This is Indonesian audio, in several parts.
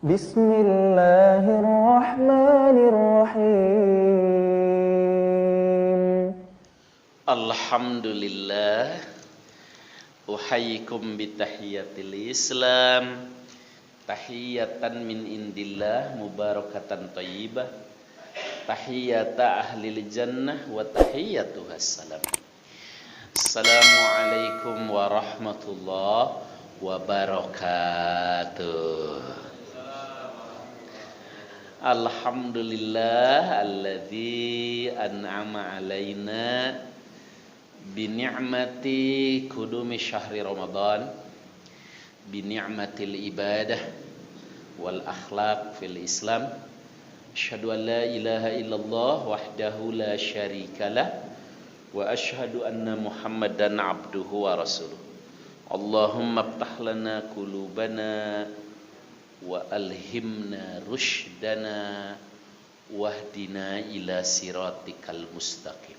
Bismillahirrahmanirrahim. Alhamdulillah, uhayyikum bitahiyyatil Islam, tahiyatan min indillah mubarakatan thayyibah, tahiyyata ahlil jannah wa tahiyyatuhas salam. Assalamualaikum warahmatullahi wabarakatuh. Alhamdulillah alladzi an'ama alaina bi ni'mati qudumi syahri Ramadan, bi ni'matil ibadah wal akhlaq fil Islam. Asyhadu an la ilaha illallah wahdahu la syarikalah wa asyhadu anna Muhammadan abduhu wa rasuluh. Allahumma iftah lana qulubana wa alhimna rushdana wahdina ila siratikal mustaqim.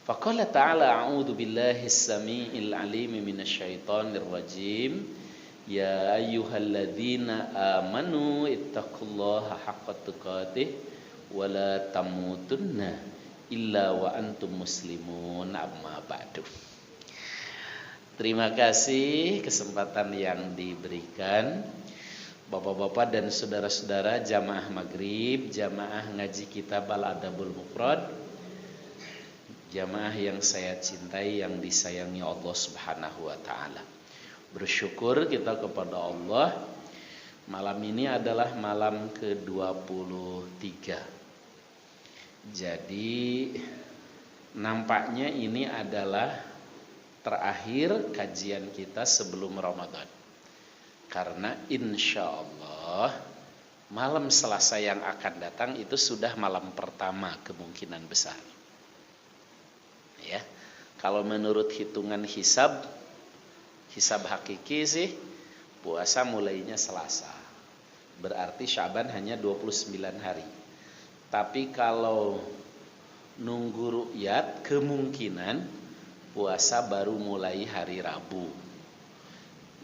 Faqala ta'ala a'udzu billahi as-sami'il 'alim minasyaitonir rajim. Ya ayyuhalladzina amanu ittaqullaha haqqa tuqatih wa la tamutunna illa wa antum muslimun, amma ba'du. Terima kasih kesempatan yang diberikan Bapak-bapak dan saudara-saudara jamaah maghrib, jamaah ngaji kitab Al-Adabul Mufrad, jamaah yang saya cintai, yang disayangi Allah Subhanahu wa taala. Bersyukur kita kepada Allah. Malam ini adalah malam ke-23. Jadi nampaknya ini adalah terakhir kajian kita sebelum Ramadan. Karena insya Allah malam Selasa yang akan datang itu sudah malam pertama kemungkinan besar. Ya, kalau menurut hitungan hisab hakiki sih puasa mulainya Selasa. Berarti Syaban hanya 29 hari. Tapi kalau nunggu ru'yat kemungkinan puasa baru mulai hari Rabu.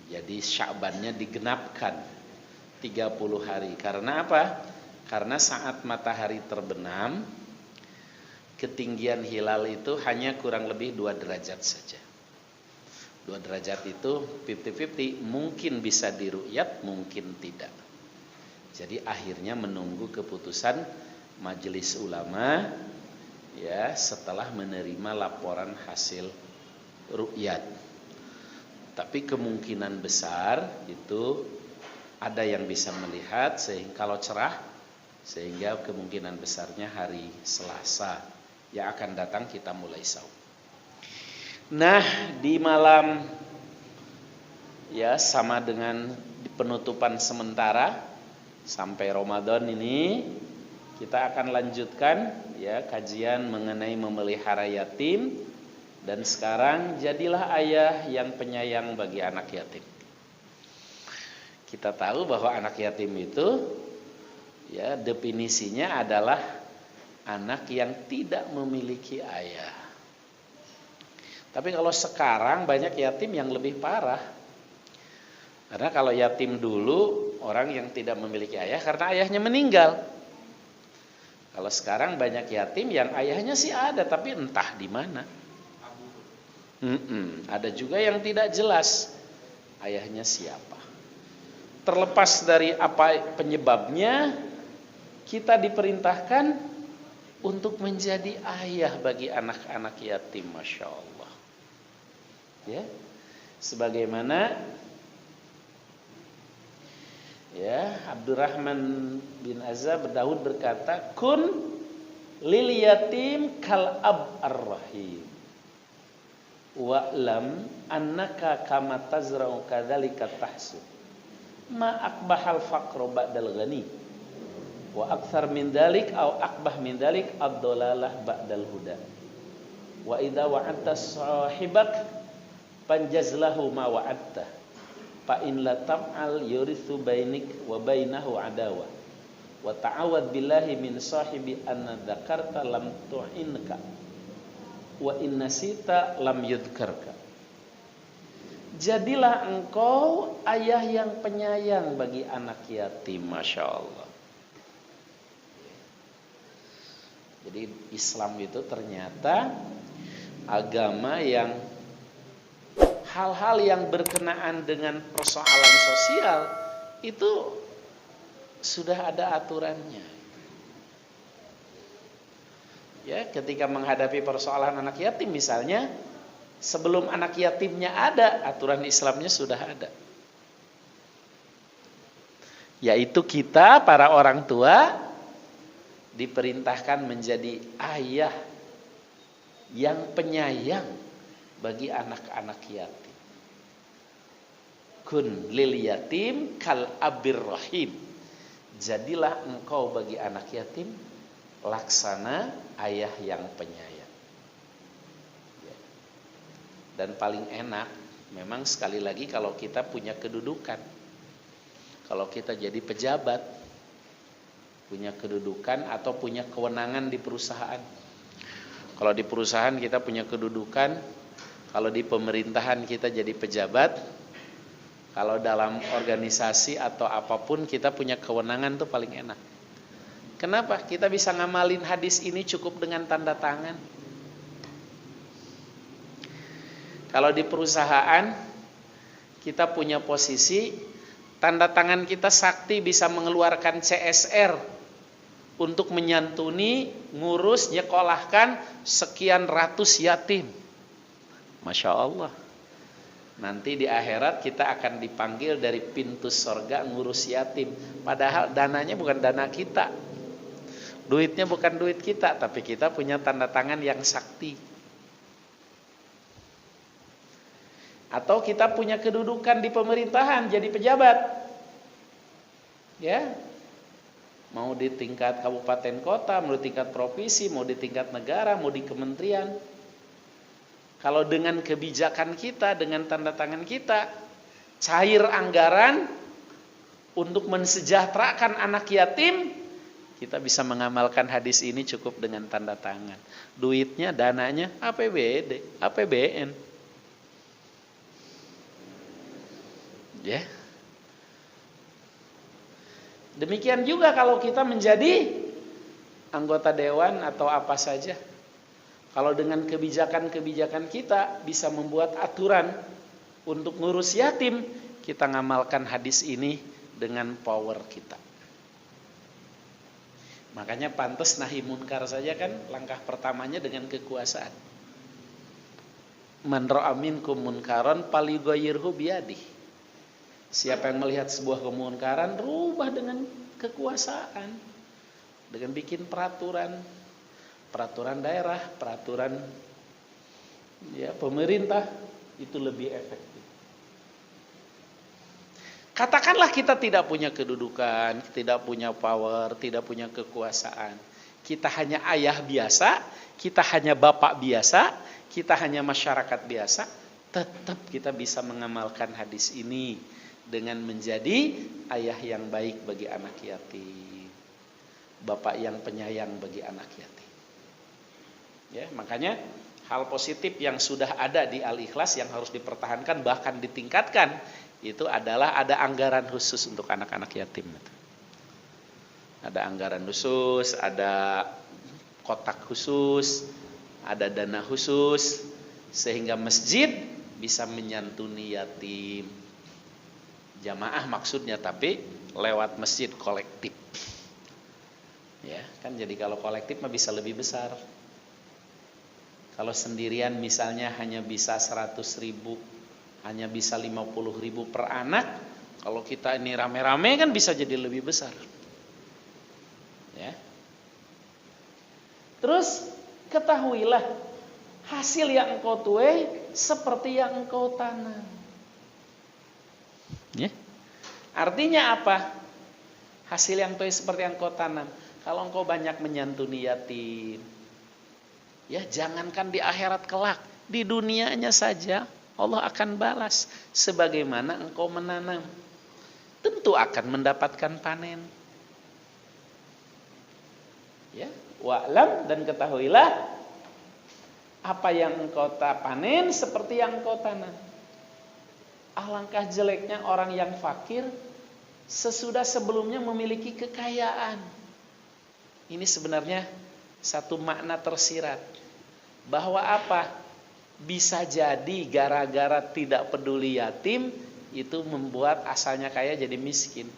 Jadi Sya'bannya digenapkan 30 hari. Karena apa? Karena saat matahari terbenam, ketinggian hilal itu hanya kurang lebih 2 derajat saja. 2 derajat itu 50-50, mungkin bisa diru'yat, mungkin tidak. Jadi akhirnya menunggu keputusan majelis ulama ya setelah menerima laporan hasil ru'yat. Tapi kemungkinan besar itu ada yang bisa melihat sehingga kalau cerah, sehingga kemungkinan besarnya hari Selasa yang akan datang kita mulai saum. Nah, di malam ya sama dengan di penutupan sementara sampai Ramadan ini kita akan lanjutkan ya kajian mengenai memelihara yatim. Dan sekarang jadilah ayah yang penyayang bagi anak yatim. Kita tahu bahwa anak yatim itu ya definisinya adalah anak yang tidak memiliki ayah. Tapi kalau sekarang banyak yatim yang lebih parah. Karena kalau yatim dulu orang yang tidak memiliki ayah karena ayahnya meninggal. Kalau sekarang banyak yatim yang ayahnya sih ada tapi entah di mana. Ada juga yang tidak jelas ayahnya siapa. Terlepas dari apa penyebabnya, kita diperintahkan untuk menjadi ayah bagi anak-anak yatim, masya Allah. Ya, sebagaimana ya Abdurrahman bin Azab Daud berkata, kun lil yatim kal ab ar-rahim. Wa'lam annaka kama tazra'u kadzalika tahsud ma akbahal faqru ba'dal ghani wa akthar min dalik aw akbah min dalik ad-dalalah ba'dal huda wa idza wa'adta sahibak panjazlahu ma wa'adta fa in la tam'al yurithu bainik wa bainahu adawa wa ta'awad billahi min sahibi anna dzakarta lam tu'inka wa inna sita lam yudhkarka. Jadilah engkau ayah yang penyayang bagi anak yatim. Masya Allah. Jadi Islam itu ternyata agama yang hal-hal yang berkenaan dengan persoalan sosial itu sudah ada aturannya. Ya, ketika menghadapi persoalan anak yatim misalnya, sebelum anak yatimnya ada, aturan Islamnya sudah ada. Yaitu kita para orang tua diperintahkan menjadi ayah yang penyayang bagi anak-anak yatim. Kun lil yatim kal abir rahim. Jadilah engkau bagi anak yatim laksana ayah yang penyayang. Dan paling enak memang sekali lagi kalau kita punya kedudukan. Kalau kita jadi pejabat, punya kedudukan atau punya kewenangan di perusahaan. Kalau di perusahaan kita punya kedudukan, kalau di pemerintahan kita jadi pejabat, kalau dalam organisasi atau apapun kita punya kewenangan, tuh paling enak. Kenapa? Kita bisa ngamalin hadis ini cukup dengan tanda tangan. Kalau di perusahaan kita punya posisi, tanda tangan kita sakti bisa mengeluarkan CSR untuk menyantuni, ngurus, nyekolahkan sekian ratus yatim. Masya Allah. Nanti di akhirat kita akan dipanggil dari pintu surga ngurus yatim. Padahal dananya bukan dana kita. Duitnya bukan duit kita, tapi kita punya tanda tangan yang sakti. Atau kita punya kedudukan di pemerintahan jadi pejabat. Ya. Mau di tingkat kabupaten kota, mau di tingkat provinsi, mau di tingkat negara, mau di kementerian. Kalau dengan kebijakan kita, dengan tanda tangan kita, cair anggaran untuk mensejahterakan anak yatim, kita bisa mengamalkan hadis ini cukup dengan tanda tangan. Duitnya, dananya APBD, APBN. Ya. Demikian juga kalau kita menjadi anggota dewan atau apa saja. Kalau dengan kebijakan-kebijakan kita bisa membuat aturan untuk ngurus yatim, kita ngamalkan hadis ini dengan power kita. Makanya pantas nahi munkar saja kan langkah pertamanya dengan kekuasaan. Man ra'a minkum munkaran falyughayyirhu biyadihi. Siapa yang melihat sebuah kemunkaran, rubah dengan kekuasaan. Dengan bikin peraturan daerah, peraturan ya pemerintah, itu lebih efektif. Katakanlah kita tidak punya kedudukan, tidak punya power, tidak punya kekuasaan. Kita hanya ayah biasa, kita hanya bapak biasa, kita hanya masyarakat biasa, tetap kita bisa mengamalkan hadis ini dengan menjadi ayah yang baik bagi anak yatim, bapak yang penyayang bagi anak yatim. Ya, makanya hal positif yang sudah ada di Al-Ikhlas yang harus dipertahankan bahkan ditingkatkan itu adalah ada anggaran khusus untuk anak-anak yatim. Ada anggaran khusus, ada kotak khusus, ada dana khusus sehingga masjid bisa menyantuni yatim. Jamaah maksudnya, tapi lewat masjid kolektif. Ya, kan jadi kalau kolektif mah bisa lebih besar. Kalau sendirian misalnya hanya bisa 100.000, hanya bisa 50.000 per anak. Kalau kita ini rame-rame kan bisa jadi lebih besar. Ya. Terus ketahuilah hasil yang engkau tuai seperti yang engkau tanam. Ya. Artinya apa? Hasil yang tuai seperti yang engkau tanam. Kalau engkau banyak menyantuni yatim, ya jangankan di akhirat kelak, di dunianya saja Allah akan balas sebagaimana engkau menanam. Tentu akan mendapatkan panen. Ya, wa'lam dan ketahuilah apa yang engkau panen seperti yang engkau tanam. Alangkah jeleknya orang yang fakir sesudah sebelumnya memiliki kekayaan. Ini sebenarnya satu makna tersirat. Bahwa apa? Bisa jadi gara-gara tidak peduli yatim itu membuat asalnya kaya jadi miskin.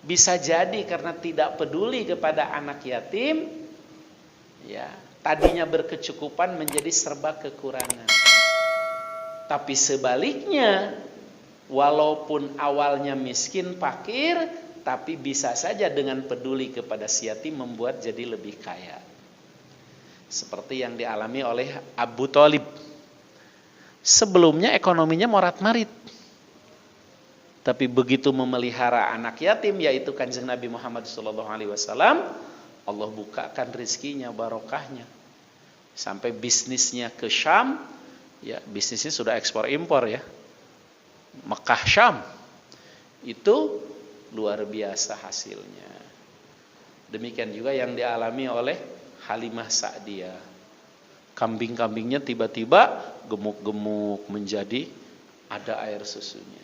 Bisa jadi karena tidak peduli kepada anak yatim, ya, tadinya berkecukupan menjadi serba kekurangan. Tapi sebaliknya, walaupun awalnya miskin, fakir, tapi bisa saja dengan peduli kepada si yatim membuat jadi lebih kaya. Seperti yang dialami oleh Abu Thalib. Sebelumnya ekonominya morat-marit. Tapi begitu memelihara anak yatim, yaitu Kanjeng Nabi Muhammad SAW, Allah bukakan rizkinya, barokahnya. Sampai bisnisnya ke Syam, ya bisnisnya sudah ekspor impor ya. Mekah Syam, itu luar biasa hasilnya. Demikian juga yang dialami oleh Halimah Sa'diyah. Kambing-kambingnya tiba-tiba gemuk-gemuk menjadi ada air susunya.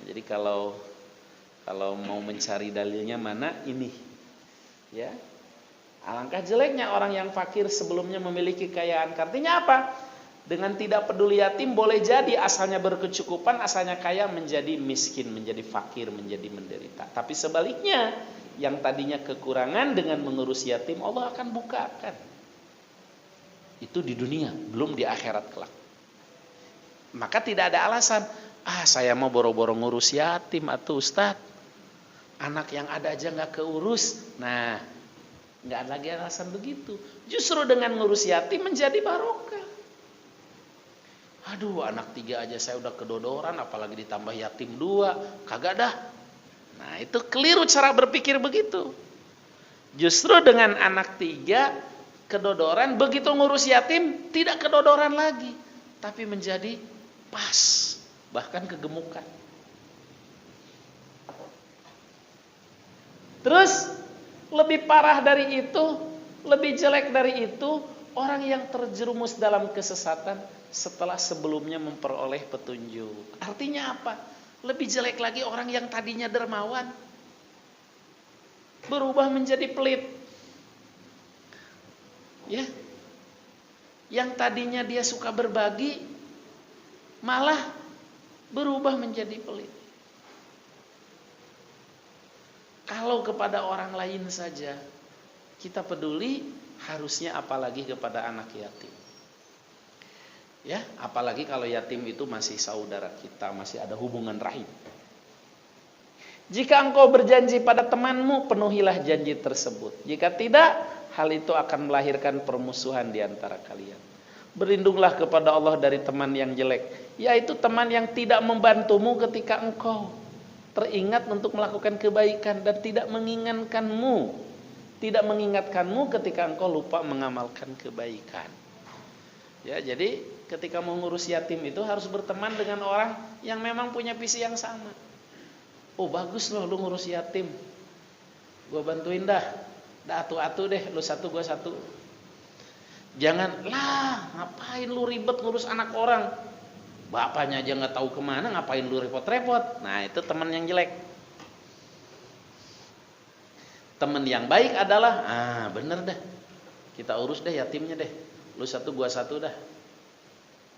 Jadi kalau mau mencari dalilnya mana ini, ya. Alangkah jeleknya orang yang fakir sebelumnya memiliki kekayaan. Artinya apa? Dengan tidak peduli yatim boleh jadi asalnya berkecukupan, asalnya kaya menjadi miskin, menjadi fakir, menjadi menderita. Tapi sebaliknya, yang tadinya kekurangan dengan mengurus yatim Allah akan bukakan. Itu di dunia, belum di akhirat kelak. Maka tidak ada alasan, saya mau boro-boro ngurus yatim atau Ustaz. Anak yang ada aja gak keurus. Nah, gak ada lagi alasan begitu. Justru dengan ngurus yatim menjadi barokah. Aduh, anak 3 aja saya udah kedodoran, apalagi ditambah yatim 2, kagak dah. Nah, itu keliru cara berpikir begitu. Justru dengan anak 3 kedodoran, begitu ngurus yatim tidak kedodoran lagi, tapi menjadi pas, bahkan kegemukan. Terus lebih parah dari itu, lebih jelek dari itu, orang yang terjerumus dalam kesesatan setelah sebelumnya memperoleh petunjuk. Artinya apa? Lebih jelek lagi orang yang tadinya dermawan berubah menjadi pelit. Ya. Yang tadinya dia suka berbagi malah berubah menjadi pelit. Kalau kepada orang lain saja kita peduli, harusnya apalagi kepada anak yatim. Ya, apalagi kalau yatim itu masih saudara kita, masih ada hubungan rahim. Jika engkau berjanji pada temanmu, penuhilah janji tersebut. Jika tidak, hal itu akan melahirkan permusuhan di antara kalian. Berlindunglah kepada Allah dari teman yang jelek, yaitu teman yang tidak membantumu ketika engkau teringat untuk melakukan kebaikan dan tidak mengingatkanmu ketika engkau lupa mengamalkan kebaikan. Ya, jadi ketika mau ngurus yatim itu harus berteman dengan orang yang memang punya visi yang sama. Oh, bagus loh lu ngurus yatim, gue bantuin dah atu-atu deh, lu satu gue satu. Jangan lah, ngapain lu ribet ngurus anak orang, bapaknya aja nggak tahu kemana, ngapain lu repot-repot. Nah, itu teman yang jelek. Teman yang baik adalah, bener dah, kita urus deh yatimnya deh, lu satu gua satu dah.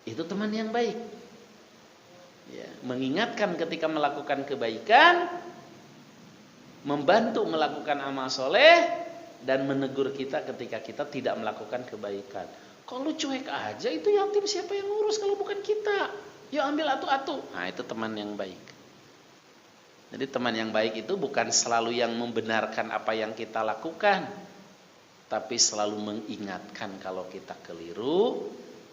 Itu teman yang baik. Ya, mengingatkan ketika melakukan kebaikan, membantu melakukan amal soleh, dan menegur kita ketika kita tidak melakukan kebaikan. Kalau lu cuek aja, itu yatim siapa yang ngurus kalau bukan kita? Yuk ambil atu-atu. Nah, itu teman yang baik. Jadi teman yang baik itu bukan selalu yang membenarkan apa yang kita lakukan, tapi selalu mengingatkan kalau kita keliru,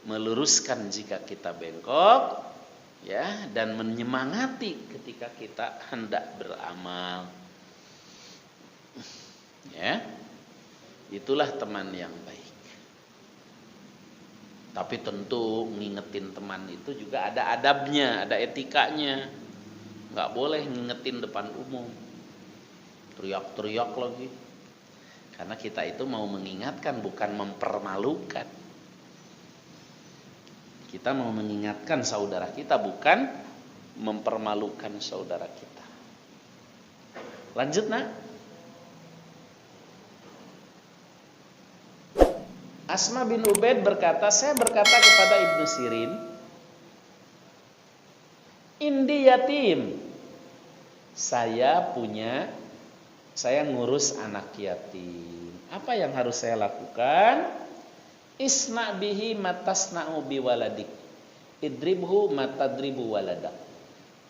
meluruskan jika kita bengkok, ya, dan menyemangati ketika kita hendak beramal. Ya. Itulah teman yang baik. Tapi tentu ngingetin teman itu juga ada adabnya, ada etikanya. Nggak boleh ngingetin depan umum, teriak-teriak lagi. Karena kita itu mau mengingatkan, bukan mempermalukan. Kita mau mengingatkan saudara kita, bukan mempermalukan saudara kita. Lanjut nak. Asma bin Ubaid berkata, saya berkata kepada Ibnu Sirin, indi yatim, saya ngurus anak yatim. Apa yang harus saya lakukan? Isna bihi matasna'u biwaladik, idribhu matadribu waladak.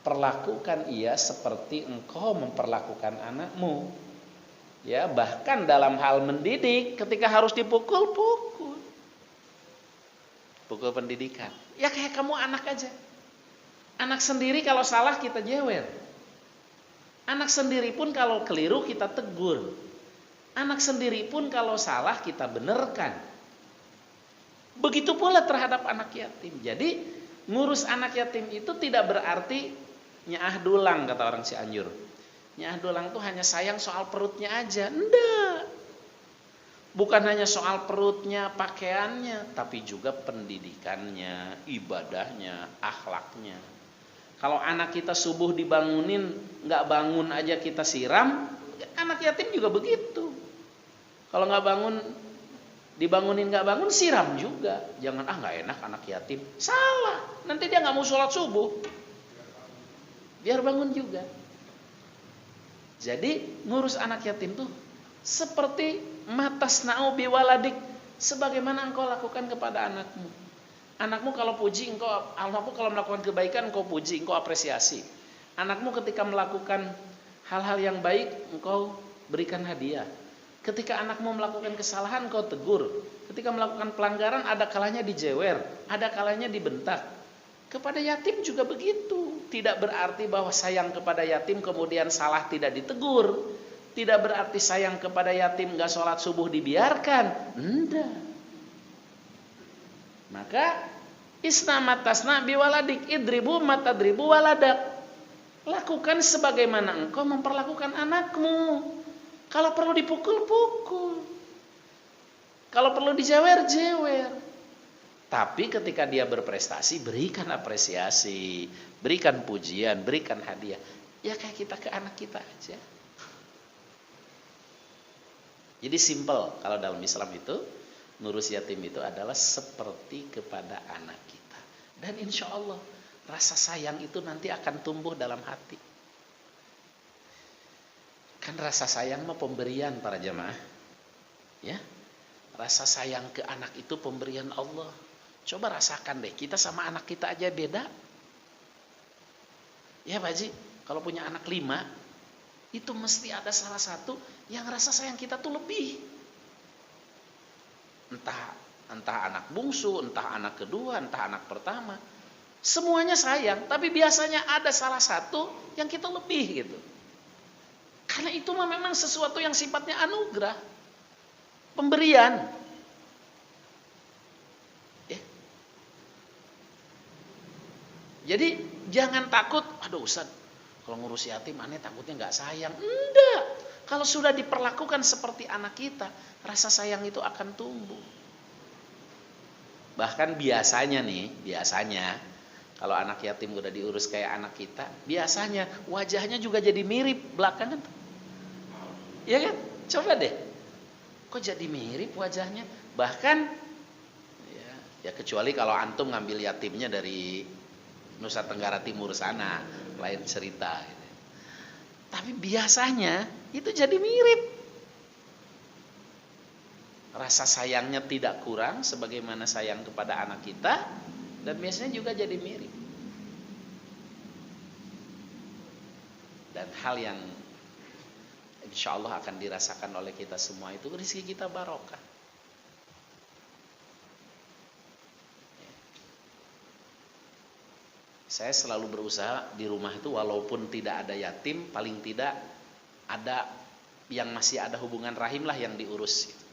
Perlakukan ia seperti engkau memperlakukan anakmu. Ya, bahkan dalam hal mendidik, ketika harus dipukul, pukul pendidikan. Ya kayak kamu anak aja. Anak sendiri kalau salah kita jewer. Anak sendiri pun kalau keliru kita tegur. Anak sendiri pun kalau salah kita benerkan. Begitu pula terhadap anak yatim. Jadi ngurus anak yatim itu tidak berarti nyaah dulang, kata orang Cianjur. Nyaah dulang itu hanya sayang soal perutnya aja. Enggak. Bukan hanya soal perutnya, pakaiannya, tapi juga pendidikannya, ibadahnya, akhlaknya. Kalau anak kita subuh dibangunin, nggak bangun aja kita siram, anak yatim juga begitu. Kalau nggak bangun, dibangunin nggak bangun, siram juga. Jangan nggak enak anak yatim. Salah, nanti dia nggak mau sholat subuh. Biar bangun juga. Jadi ngurus anak yatim tuh seperti matasna'u biwaladik, sebagaimana engkau lakukan kepada anakmu. Anakmu kalau puji engkau, anakmu kalau melakukan kebaikan engkau puji, engkau apresiasi. Anakmu ketika melakukan hal-hal yang baik engkau berikan hadiah. Ketika anakmu melakukan kesalahan engkau tegur. Ketika melakukan pelanggaran ada kalanya dijewer, ada kalanya dibentak. Kepada yatim juga begitu. Tidak berarti bahwa sayang kepada yatim kemudian salah tidak ditegur. Tidak berarti sayang kepada yatim enggak sholat subuh dibiarkan. Enggak. Maka isna matasna biwaladik, idribu matadribu waladak. Lakukan sebagaimana engkau memperlakukan anakmu. Kalau perlu dipukul, pukul. Kalau perlu dijewer, jewer. Tapi ketika dia berprestasi, berikan apresiasi, berikan pujian, berikan hadiah. Ya kayak kita ke anak kita aja. Jadi simple kalau dalam Islam itu, ngurus yatim itu adalah seperti kepada anak kita. Dan insya Allah rasa sayang itu nanti akan tumbuh dalam hati. Kan rasa sayang mah pemberian para jamaah. Ya, rasa sayang ke anak itu pemberian Allah. Coba rasakan deh, kita sama anak kita aja beda. Ya Pak Haji, kalau punya anak 5, itu mesti ada salah satu yang rasa sayang kita tuh lebih. Entah anak bungsu, entah anak kedua, entah anak pertama. Semuanya sayang, tapi biasanya ada salah satu yang kita lebih gitu. Karena itu memang sesuatu yang sifatnya anugerah. Pemberian. Ya. Jadi jangan takut, aduh Ustaz, kalau ngurus yatim aneh takutnya nggak sayang. Enggak. Kalau sudah diperlakukan seperti anak kita, rasa sayang itu akan tumbuh. Bahkan biasanya kalau anak yatim udah diurus kayak anak kita, biasanya wajahnya juga jadi mirip belakangan. Ya kan? Coba deh. Kok jadi mirip wajahnya? Bahkan ya kecuali kalau antum ngambil yatimnya dari Nusa Tenggara Timur sana, lain cerita. Tapi biasanya itu jadi mirip. Rasa sayangnya tidak kurang sebagaimana sayang kepada anak kita, dan biasanya juga jadi mirip. Dan hal yang insya Allah akan dirasakan oleh kita semua itu rezeki kita barokah. Saya selalu berusaha di rumah itu walaupun tidak ada yatim, paling tidak ada yang masih ada hubungan rahim lah yang diurus gitu.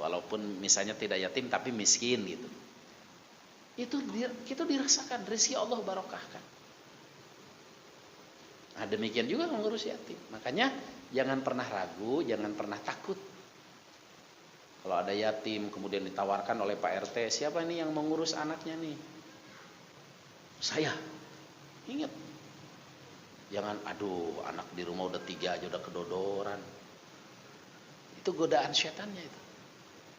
Walaupun misalnya tidak yatim tapi miskin gitu. Itu dirasakan rezeki Allah barokahkan. Nah, demikian juga mengurus yatim. Makanya jangan pernah ragu, jangan pernah takut. Kalau ada yatim kemudian ditawarkan oleh Pak RT, siapa ini yang mengurus anaknya nih? Saya. Ingat. Jangan, aduh anak di rumah udah 3 aja udah kedodoran. Itu godaan setannya itu.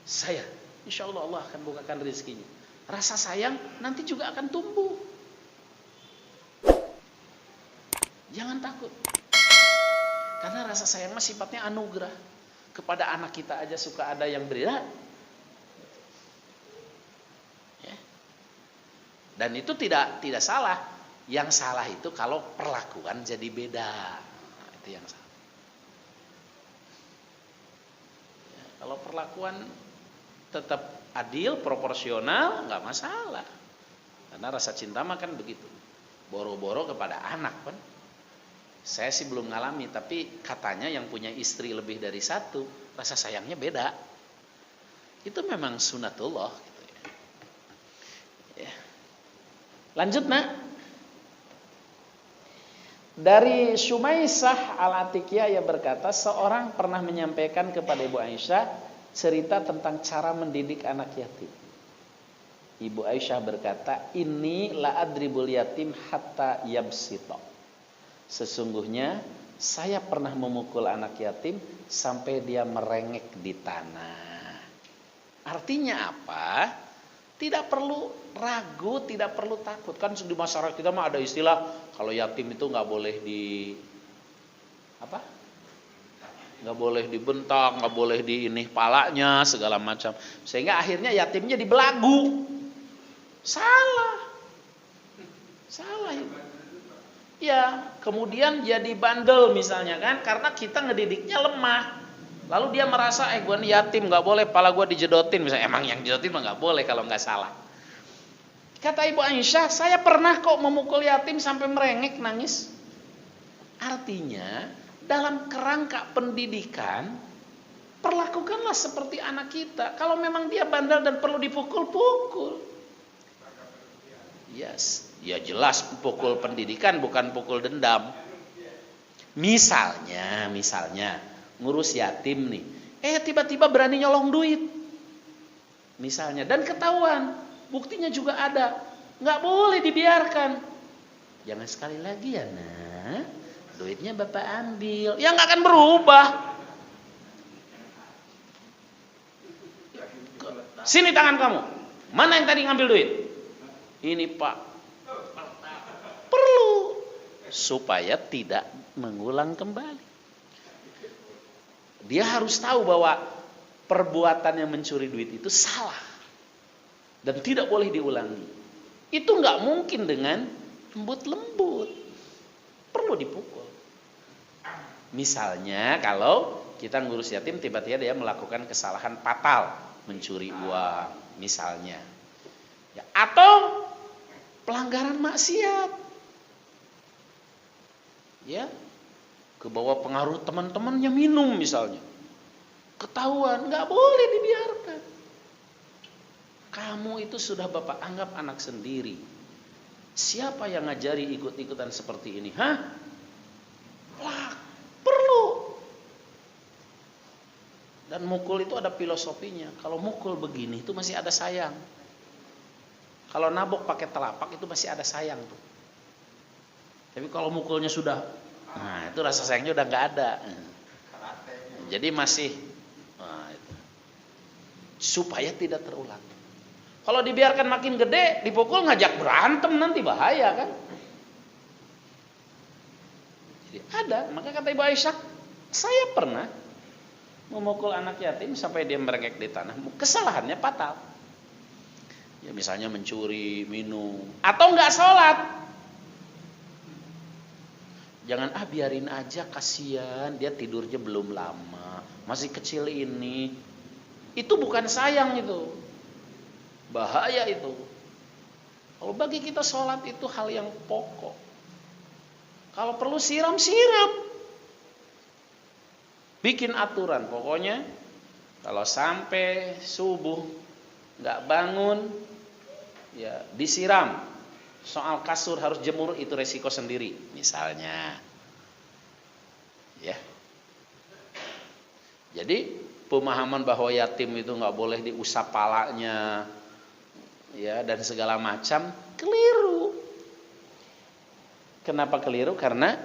Saya, insya Allah Allah akan bukakan rezekinya. Rasa sayang nanti juga akan tumbuh. Jangan takut. Karena rasa sayang mah sifatnya anugerah. Kepada anak kita aja suka ada yang berat. Ya. Dan itu tidak salah. Yang salah itu kalau perlakuan jadi beda. Nah, itu yang salah. Ya, kalau perlakuan tetap adil, proporsional, nggak masalah. Karena rasa cinta mah kan begitu. Boro-boro kepada anak kan. Saya sih belum ngalami, tapi katanya yang punya istri lebih dari 1, rasa sayangnya beda. Itu memang sunatullah gitu ya. Ya. Lanjut nak. Dari Syumaisah Al-Atikiyah ia berkata, seorang pernah menyampaikan kepada Ibu Aisyah cerita tentang cara mendidik anak yatim. Ibu Aisyah berkata, "Inni la adribul yatim hatta yabsita." Sesungguhnya saya pernah memukul anak yatim sampai dia merengek di tanah. Artinya apa? Tidak perlu ragu, tidak perlu takut. Kan di masyarakat kita mah ada istilah kalau yatim itu nggak boleh nggak boleh dibentak, nggak boleh di ini palanya segala macam. Sehingga akhirnya yatimnya dibelagu. Salah itu. Ya, kemudian jadi bandel misalnya kan, karena kita ngedidiknya lemah. Lalu dia merasa, gue nih yatim, nggak boleh, pala gue dijedotin. Misalnya, emang yang jedotin mah nggak boleh kalau nggak salah. Kata Ibu Aisyah, saya pernah kok memukul yatim sampai merengek nangis. Artinya, dalam kerangka pendidikan, perlakukanlah seperti anak kita. Kalau memang dia bandel dan perlu dipukul, pukul. Yes. Ya jelas pukul pendidikan bukan pukul dendam. Misalnya ngurus yatim nih. Tiba-tiba berani nyolong duit. Misalnya dan ketahuan, buktinya juga ada. Nggak boleh dibiarkan. Jangan sekali lagi ya, Nak. Duitnya Bapak ambil. Ya nggak akan berubah. Sini tangan kamu. Mana yang tadi ngambil duit? Ini Pak. Perlu supaya tidak mengulang kembali. Dia harus tahu bahwa perbuatan yang mencuri duit itu salah dan tidak boleh diulangi. Itu nggak mungkin dengan lembut-lembut. Perlu dipukul. Misalnya kalau kita ngurus yatim tiba-tiba dia melakukan kesalahan fatal, mencuri uang misalnya. Ya, atau pelanggaran maksiat. Ya, ke bawah pengaruh teman-temannya minum misalnya, ketahuan, nggak boleh dibiarkan. Kamu itu sudah Bapak anggap anak sendiri. Siapa yang ngajari ikut-ikutan seperti ini? Perlu. Dan mukul itu ada filosofinya. Kalau mukul begini itu masih ada sayang. Kalau nabok pakai telapak itu masih ada sayang tuh. Tapi kalau mukulnya sudah, nah itu rasa sayangnya udah nggak ada. Jadi masih, itu. Supaya tidak terulang. Kalau dibiarkan makin gede, dipukul ngajak berantem nanti bahaya kan? Jadi ada, maka kata Ibu Aisyah, saya pernah memukul anak yatim sampai dia merengek di tanah. Kesalahannya fatal. Ya misalnya mencuri, minum, atau nggak sholat. Jangan biarin aja, kasihan dia tidurnya belum lama, masih kecil ini. Itu bukan sayang itu. Bahaya itu. Kalau bagi kita sholat itu hal yang pokok. Kalau perlu siram. Bikin aturan pokoknya. Kalau sampai subuh nggak bangun, ya disiram. Soal kasur harus jemur itu resiko sendiri, misalnya. Ya. Jadi pemahaman bahwa yatim itu nggak boleh diusap palanya, ya, dan segala macam, keliru. Kenapa keliru? Karena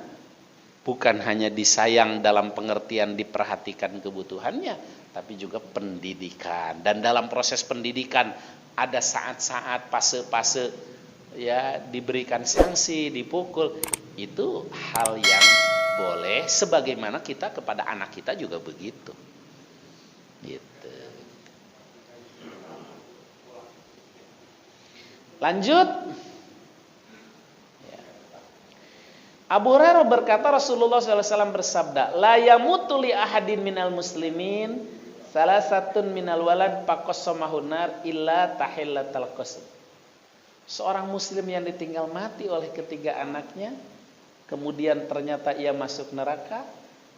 bukan hanya disayang dalam pengertian diperhatikan kebutuhannya, tapi juga pendidikan. Dan dalam proses pendidikan ada saat-saat fase-fase, ya, diberikan sanksi, dipukul, itu hal yang boleh, sebagaimana kita kepada anak kita juga begitu. Gitu. Lanjut. Ya. Abu Hurairah berkata Rasulullah SAW bersabda, la yamutu li ahadin minal muslimin salasatun minal walad faqassamahun nar illa tahillatal qasam. Seorang muslim yang ditinggal mati oleh ketiga anaknya, kemudian ternyata ia masuk neraka,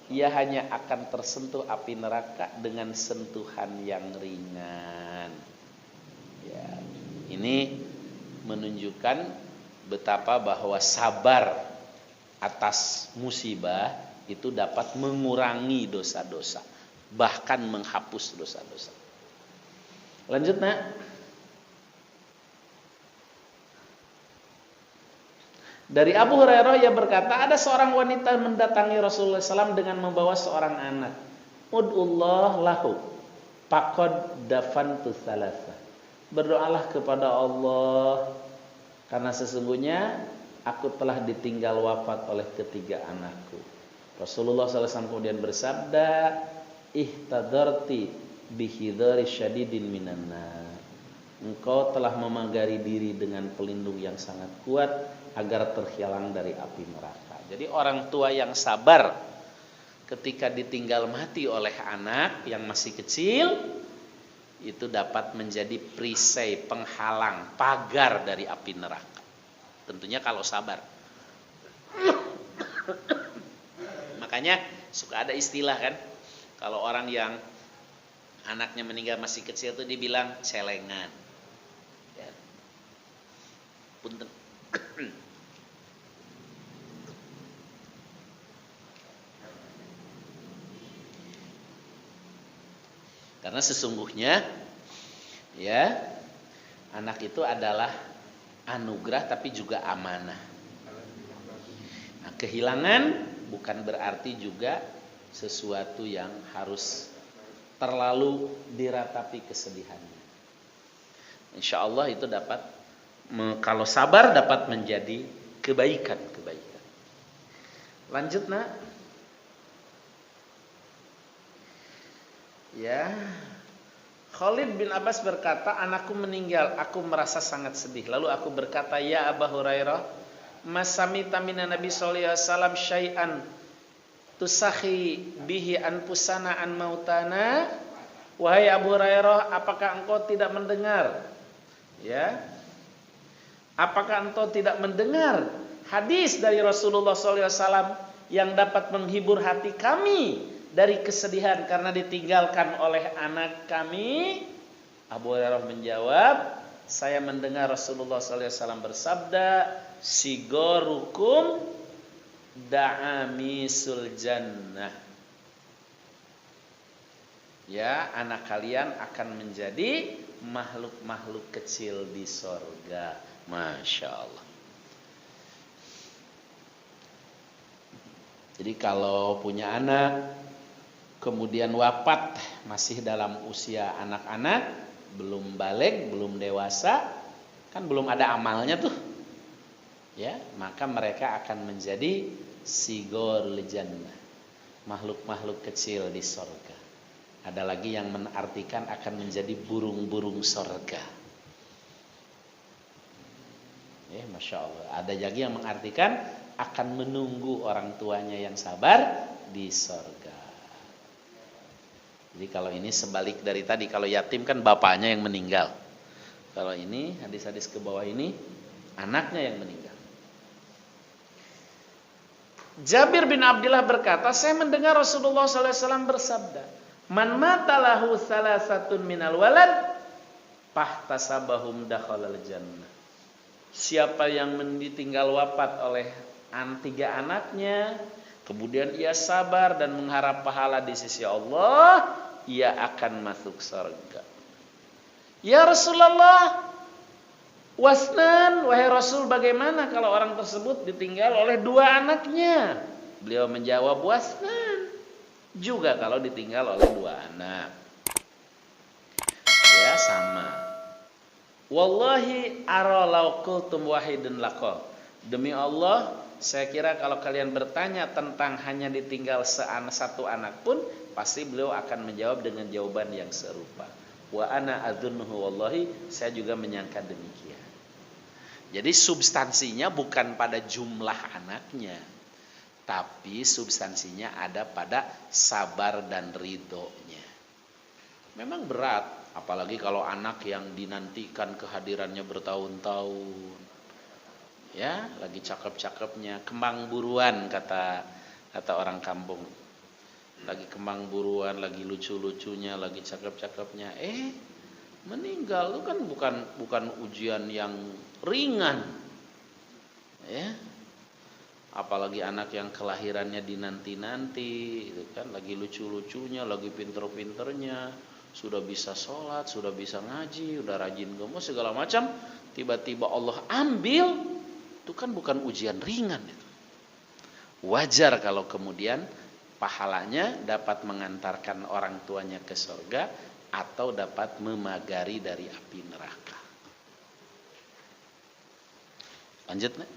ia hanya akan tersentuh api neraka dengan sentuhan yang ringan. Ya, ini menunjukkan betapa bahwa sabar atas musibah itu dapat mengurangi dosa-dosa, bahkan menghapus dosa-dosa. Lanjut, Nak. Dari Abu Hurairah ia berkata, ada seorang wanita mendatangi Rasulullah SAW dengan membawa seorang anak. Ud'ullah lahu faqad dafantu thalatha. Berdoalah kepada Allah karena sesungguhnya aku telah ditinggal wafat oleh ketiga anakku. Rasulullah SAW kemudian bersabda, ihtadarti bihidari syadidin minan nar. Engkau telah memagari diri dengan pelindung yang sangat kuat agar terhilang dari api neraka. Jadi orang tua yang sabar ketika ditinggal mati oleh anak yang masih kecil, itu dapat menjadi perisai, penghalang, pagar dari api neraka. Tentunya kalau sabar. Makanya suka ada istilah kan, kalau orang yang anaknya meninggal masih kecil itu dibilang celengan. Ya. Punten. Karena sesungguhnya, ya, anak itu adalah anugerah tapi juga amanah. Nah, kehilangan bukan berarti juga sesuatu yang harus terlalu diratapi kesedihannya. Insya Allah itu dapat, kalau sabar dapat menjadi kebaikan-kebaikan. Lanjut, Nak. Ya, Khalid bin Abbas berkata, anakku meninggal, aku merasa sangat sedih. Lalu aku berkata, ya Abu Hurairah, masamita minan Nabi sallallahu alaihi wasallam syai'an tusahi bihi anfusana an mautana. Wahai Abu Hurairah, apakah engkau tidak mendengar? Ya, apakah engkau tidak mendengar hadis dari Rasulullah sallallahu alaihi wasallam yang dapat menghibur hati kami dari kesedihan karena ditinggalkan oleh anak kami? Abu Hurairah menjawab, saya mendengar Rasulullah SAW bersabda, sigorukum da'amisul jannah. Ya, anak kalian akan menjadi makhluk-makhluk kecil di sorga. Masya Allah. Jadi kalau punya anak kemudian wafat masih dalam usia anak-anak, belum balik, belum dewasa, kan belum ada amalnya tuh, ya, maka mereka akan menjadi sigorul jannah, makhluk-makhluk kecil di sorga. Ada lagi yang menartikan akan menjadi burung-burung sorga. Ya, Masya Allah. Ada lagi yang mengartikan akan menunggu orang tuanya yang sabar di sorga. Jadi kalau ini sebalik dari tadi, kalau yatim kan bapaknya yang meninggal. Kalau ini hadis-hadis ke bawah ini anaknya yang meninggal. Jabir bin Abdullah berkata, saya mendengar Rasulullah SAW bersabda, man mata lahu salasatun minal walad fahtasabahum dakhalal jannah. Siapa yang ditinggal wafat oleh tiga anaknya, kemudian ia sabar dan mengharap pahala di sisi Allah, ia akan masuk surga. Ya Rasulullah, wasnan, wahai Rasul, bagaimana kalau orang tersebut ditinggal oleh dua anaknya? Beliau menjawab, wasnan, juga kalau ditinggal oleh dua anak. Ya, sama. Wallahi ara law qultum wahidun laqal. Demi Allah, saya kira kalau kalian bertanya tentang hanya ditinggal satu anak pun, pasti beliau akan menjawab dengan jawaban yang serupa. Wa ana adzunnuhu wallahi, saya juga menyangka demikian. Jadi substansinya bukan pada jumlah anaknya, tapi substansinya ada pada sabar dan ridhonya. Memang berat, apalagi kalau anak yang dinantikan kehadirannya bertahun-tahun. Ya, lagi cakep-cakepnya, kembang buruan kata orang kampung. Lagi kembang buruan, lagi lucu-lucunya, lagi cakep-cakepnya, meninggal itu kan bukan ujian yang ringan. Ya. Apalagi anak yang kelahirannya dinanti-nanti, itu kan lagi lucu-lucunya, lagi pinter-pinternya, sudah bisa sholat, sudah bisa ngaji, udah rajin gemes segala macam, tiba-tiba Allah ambil, itu kan bukan ujian ringan itu. Wajar kalau kemudian pahalanya dapat mengantarkan orang tuanya ke surga atau dapat memagari dari api neraka. Lanjut, nih.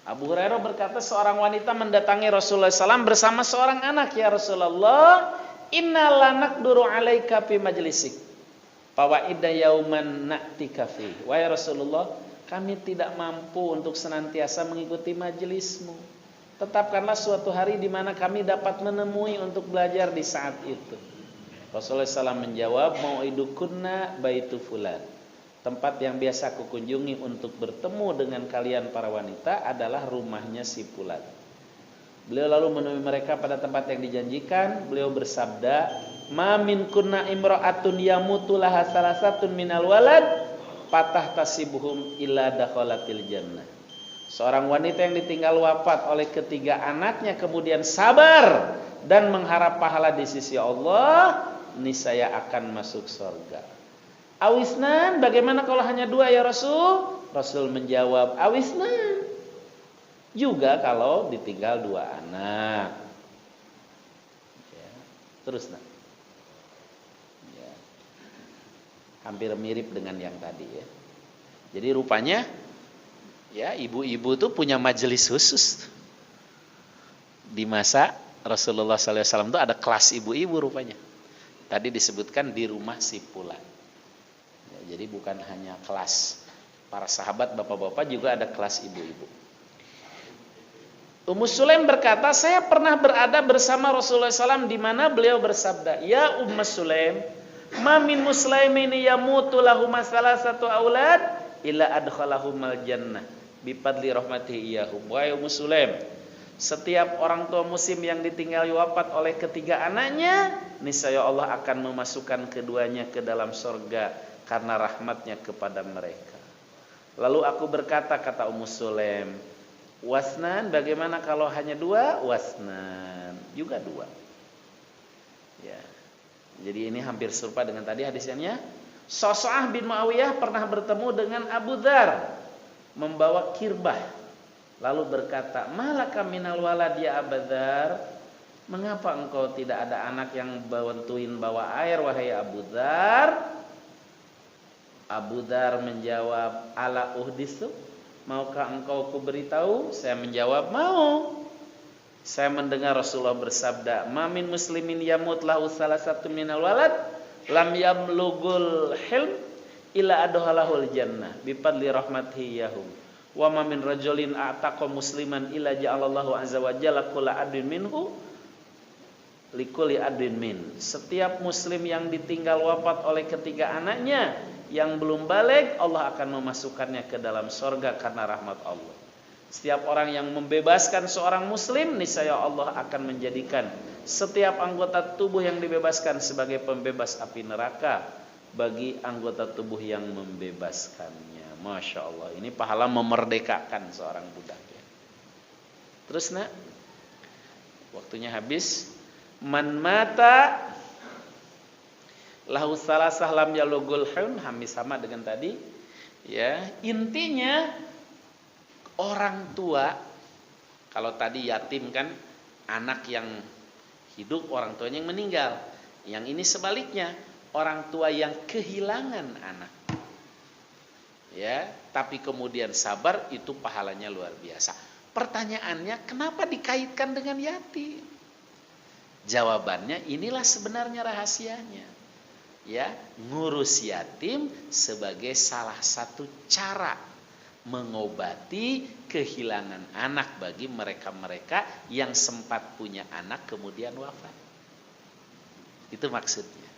Abu Hurairah berkata, seorang wanita mendatangi Rasulullah SAW bersama seorang anak. Ya Rasulullah, inna lanaqduru alaika fi majlisik fawa'idda yauman na'tika fi. Wahai Rasulullah, kami tidak mampu untuk senantiasa mengikuti majelismu. Tetapkanlah suatu hari di mana kami dapat menemui untuk belajar di saat itu. Rasulullah SAW menjawab, mau'idukunna baitu fulan. Tempat yang biasa aku kunjungi untuk bertemu dengan kalian para wanita adalah rumahnya si fulan. Beliau lalu menemui mereka pada tempat yang dijanjikan. Beliau bersabda, ma min kunna imra'atun yamutu laha salasatun minal walad patah tasibuhum illa dakhalatil jannah. Seorang wanita yang ditinggal wafat oleh ketiga anaknya kemudian sabar dan mengharap pahala di sisi Allah, niscaya akan masuk surga. Awisnan, bagaimana kalau hanya dua ya Rasul? Rasul menjawab, awisnan, juga kalau ditinggal dua anak. Ya, terus nak. Ya. Hampir mirip dengan yang tadi ya. Jadi rupanya ya ibu-ibu tuh punya majelis khusus. Di masa Rasulullah SAW itu ada kelas ibu-ibu rupanya. Tadi disebutkan di rumah si fulan. Ya, jadi bukan hanya kelas para sahabat bapak-bapak, juga ada kelas ibu-ibu. Ummu Sulaim berkata, saya pernah berada bersama Rasulullah SAW di mana beliau bersabda, ya Ummu Sulaim, ma min muslimin yamutu lahum salasatu aulad illa adkhalahumal jannah bifadli rahmatihi iyyahum. Wahai Ummu Sulaim, setiap orang tua muslim yang ditinggal wafat oleh ketiga anaknya, niscaya Allah akan memasukkan keduanya ke dalam surga karena rahmatnya kepada mereka. Lalu aku berkata, kata Ummu Sulaim, wasnan, bagaimana kalau hanya dua? Wasnan, juga dua. Ya. Jadi ini hampir serupa dengan tadi hadisnya. Sa'sa'ah bin Muawiyah pernah bertemu dengan Abu Dzar membawa kirbah. Lalu berkata, malaka minal walad ya Abu Dzar? Mengapa engkau tidak ada anak yang bantuin bawa air wahai Abu Dzar? Abu Dzar menjawab, ala uhdisu? Maukah engkau kuberitahu? Saya menjawab, mau. Saya mendengar Rasulullah bersabda, ma min muslimin yamut lahu salasatun minal walad lam yamlugul hilm illa adkhalahul jannah bifadli rahmatihi yahum. Wa ma min rajulin a'taqa musliman illa ja'alallahu azza wa jalla kulla adin minhu likulli adin min. Setiap muslim yang ditinggal wafat oleh ketiga anaknya yang belum balik, Allah akan memasukkannya ke dalam surga karena rahmat Allah. Setiap orang yang membebaskan seorang muslim, niscaya Allah akan menjadikan setiap anggota tubuh yang dibebaskan sebagai pembebas api neraka bagi anggota tubuh yang membebaskannya. Masya Allah, ini pahala memerdekakan seorang budak ya. Terus nak, Waktunya habis. Man mata lahu salasah lam yalugul hun, hampir sama dengan tadi. Ya, intinya orang tua, kalau tadi yatim kan anak yang hidup, orang tuanya yang meninggal. Yang ini sebaliknya, orang tua yang kehilangan anak. Ya, tapi kemudian sabar, itu pahalanya luar biasa. Pertanyaannya, kenapa dikaitkan dengan yatim? Jawabannya, inilah sebenarnya rahasianya. Ya, ngurus yatim sebagai salah satu cara mengobati kehilangan anak bagi mereka-mereka yang sempat punya anak kemudian wafat. Itu maksudnya.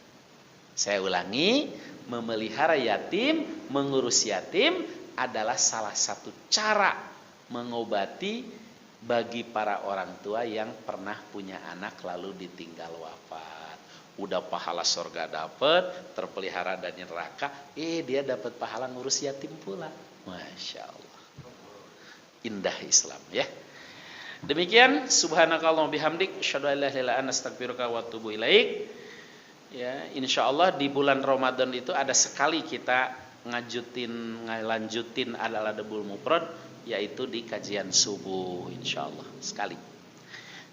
Saya ulangi, memelihara yatim, mengurus yatim adalah salah satu cara mengobati bagi para orang tua yang pernah punya anak lalu ditinggal wafat. Udah pahala surga dapat, terpelihara dari neraka, dia dapat pahala ngurus yatim pula. Masya Allah. Indah Islam ya. Demikian, subhanakallah bihamdik, asyhadu an la ilaha illa anta astaghfiruka wa atubu ilaik. Ya, insyaallah di bulan Ramadan itu ada sekali kita ngelanjutin al-adabul mufrad, yaitu di kajian subuh insyaallah sekali.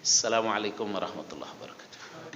Assalamualaikum warahmatullahi wabarakatuh.